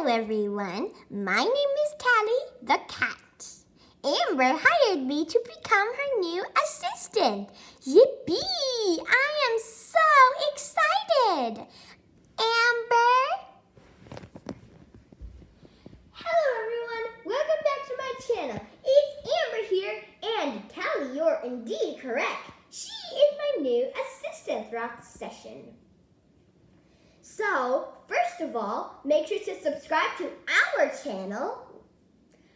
everyone. My name is Tally the cat. Amber hired me to become her new assistant. Yippee! I am so excited. Amber? Hello everyone. Welcome back to my channel. It's Amber here, and Tally, you're indeed correct. She is my new assistant throughout the session. So, first of all, make sure to subscribe to our channel,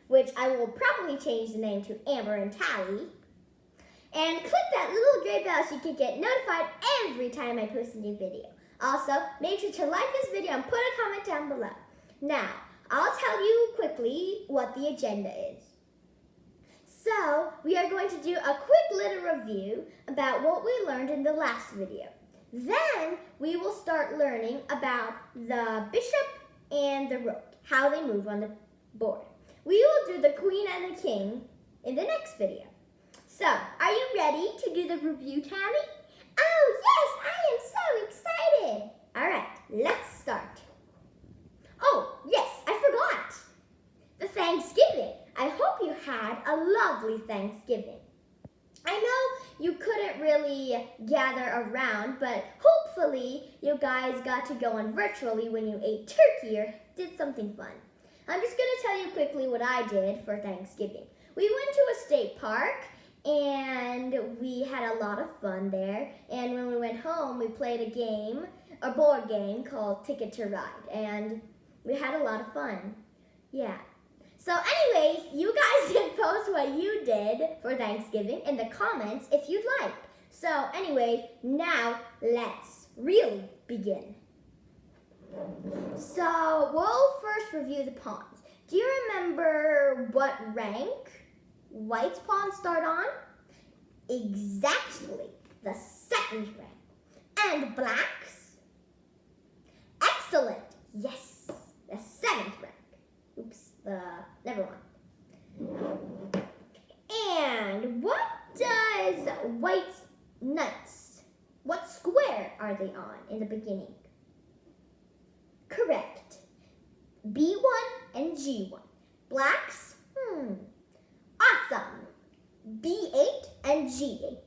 which I will probably change the name to Amber and Tally. And click that little gray bell so you can get notified every time I post a new video. Also, make sure to like this video and put a comment down below. Now, I'll tell you quickly what the agenda is. So, we are going to do a quick little review about what we learned in the last video. Then, we will start learning about the bishop and the rook, how they move on the board. We will do the queen and the king in the next video. So, are you ready to do the review, Tally? Oh, yes, I am so excited. All right, let's start. Oh, yes, I forgot. The Thanksgiving. I hope you had a lovely Thanksgiving. I know you couldn't really gather around, but hopefully you guys got to go on virtually when you ate turkey or did something fun. I'm just going to tell you quickly what I did for Thanksgiving. We went to a state park and we had a lot of fun there. And when we went home, we played a board game called Ticket to Ride. And we had a lot of fun. Yeah. So anyways, you guys can post what you did for Thanksgiving in the comments if you'd like. So anyways, now let's really begin. So we'll first review the pawns. Do you remember what rank White's pawns start on? Exactly, the second rank. And Black's? Excellent, yes, the seventh rank. Oops. Never mind. And what does White's knights, what square are they on in the beginning? Correct. B1 and G1. Black's? Awesome. B8 and G8.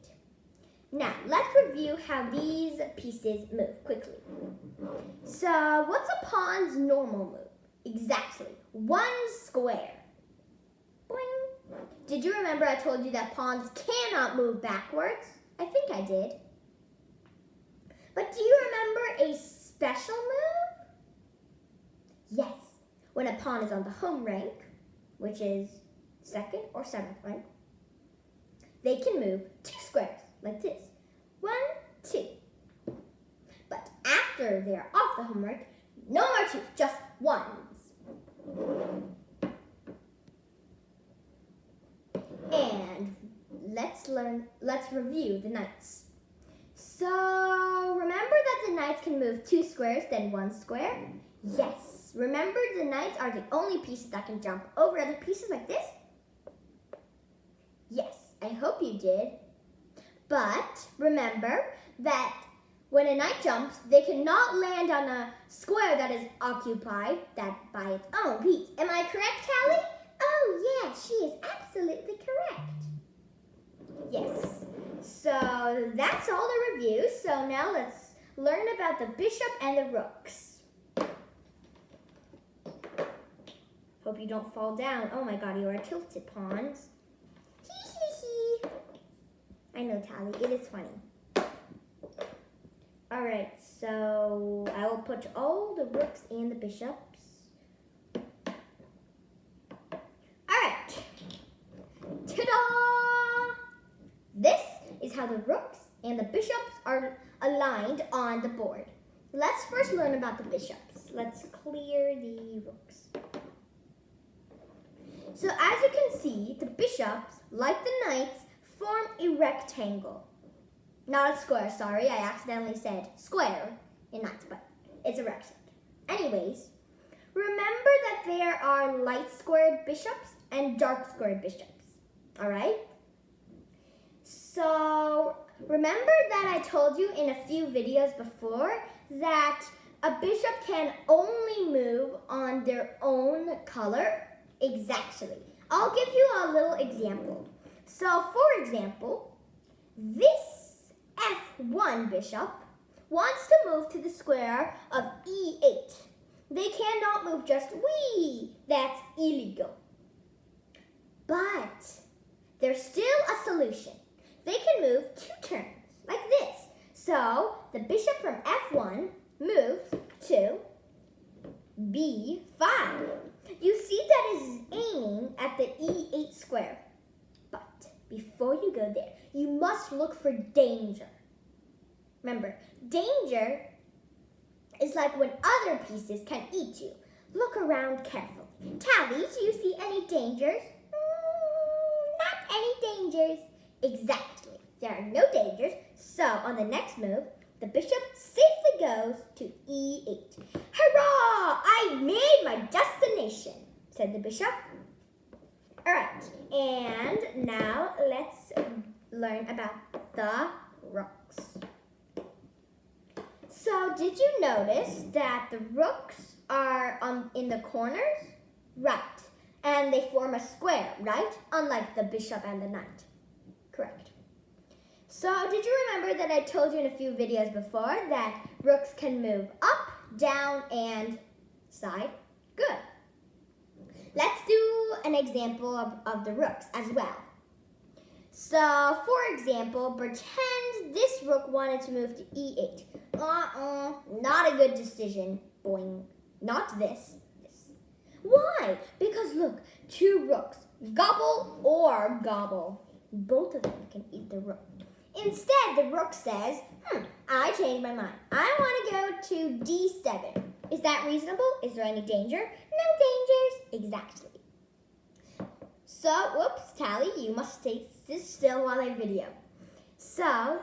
Now, let's review how these pieces move quickly. So, what's a pawn's normal move? Exactly. One square. Boing. Did you remember I told you that pawns cannot move backwards? I think I did. But do you remember a special move? Yes. When a pawn is on the home rank, which is second or seventh rank, they can move two squares like this. 1, 2. But after they're off the home rank, no more twos, just ones. And let's review the knights. So, remember that the knights can move two squares, then one square? Yes. Remember the knights are the only pieces that can jump over other pieces like this? Yes, I hope you did. But remember that when a knight jumps, they cannot land on a square that is occupied by its own piece. Am I correct, Tally? Oh, yeah, she is absolutely correct. Yes. So that's all the review. So now let's learn about the bishop and the rooks. Hope you don't fall down. Oh my god, you are tilted pawns. Hee hee hee. I know, Tally, it is funny. Alright, so I will put all the rooks and the bishops. Alright. Ta-da! This is how the rooks and the bishops are aligned on the board. Let's first learn about the bishops. Let's clear the rooks. So as you can see, the bishops, like the knights, form a rectangle. Not a square, sorry, I accidentally said square in knights, but it's a rectangle. Anyways, remember that there are light squared bishops and dark squared bishops, alright? So, remember that I told you in a few videos before that a bishop can only move on their own color? Exactly. I'll give you a little example. So, for example, this F1 bishop wants to move to the square of E8. They cannot move just wee. That's illegal. But there's still a solution. They can move 2 turns, like this. So the bishop from F1 moves to B5. You see that is aiming at the E8 square. But before you go there, you must look for danger. Remember, danger is like when other pieces can eat you. Look around carefully. Tally, do you see any dangers? Not any dangers. Exactly. There are no dangers. So on the next move, the bishop safely goes to E8. Hurrah! I made my destination, said the bishop. All right, and now let's learn about the rooks. So did you notice that the rooks are in the corners? Right. And they form a square, right? Unlike the bishop and the knight. Correct. So did you remember that I told you in a few videos before that rooks can move up, down, and side? Good. Let's do an example of the rooks as well. So, for example, pretend this rook wanted to move to E8. Not a good decision. Boing. Not this. Why? Because look, 2 rooks. Gobble or gobble. Both of them can eat the rook. Instead, the rook says, I changed my mind. I want to go to D7. Is that reasonable? Is there any danger? No dangers. Exactly. So, whoops, Tally, you must stay still while I video. So,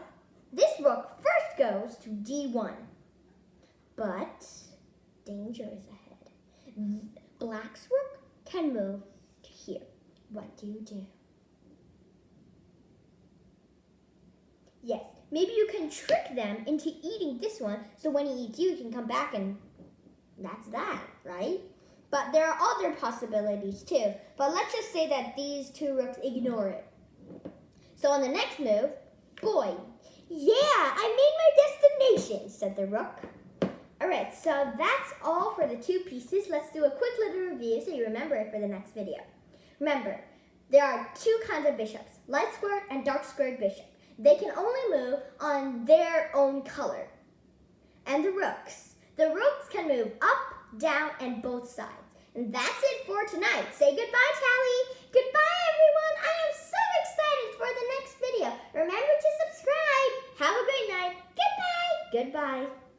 this rook first goes to D1. But danger is ahead. Black's rook can move to here. What do you do? Yes, maybe you can trick them into eating this one, so when he eats you, he can come back and that's that, right? But there are other possibilities too. But let's just say that these 2 rooks ignore it. So on the next move, boy, yeah, I made my destination, said the rook. All right, so that's all for the 2 pieces. Let's do a quick little review so you remember it for the next video. Remember, there are 2 kinds of bishops, light squared and dark squared bishop. They can only move on their own color. And the rooks can move up, down, and both sides. And that's it for tonight. Say goodbye, Tally. Goodbye, everyone. I am so excited for the next video. Remember to subscribe. Have a great night. Goodbye. Goodbye.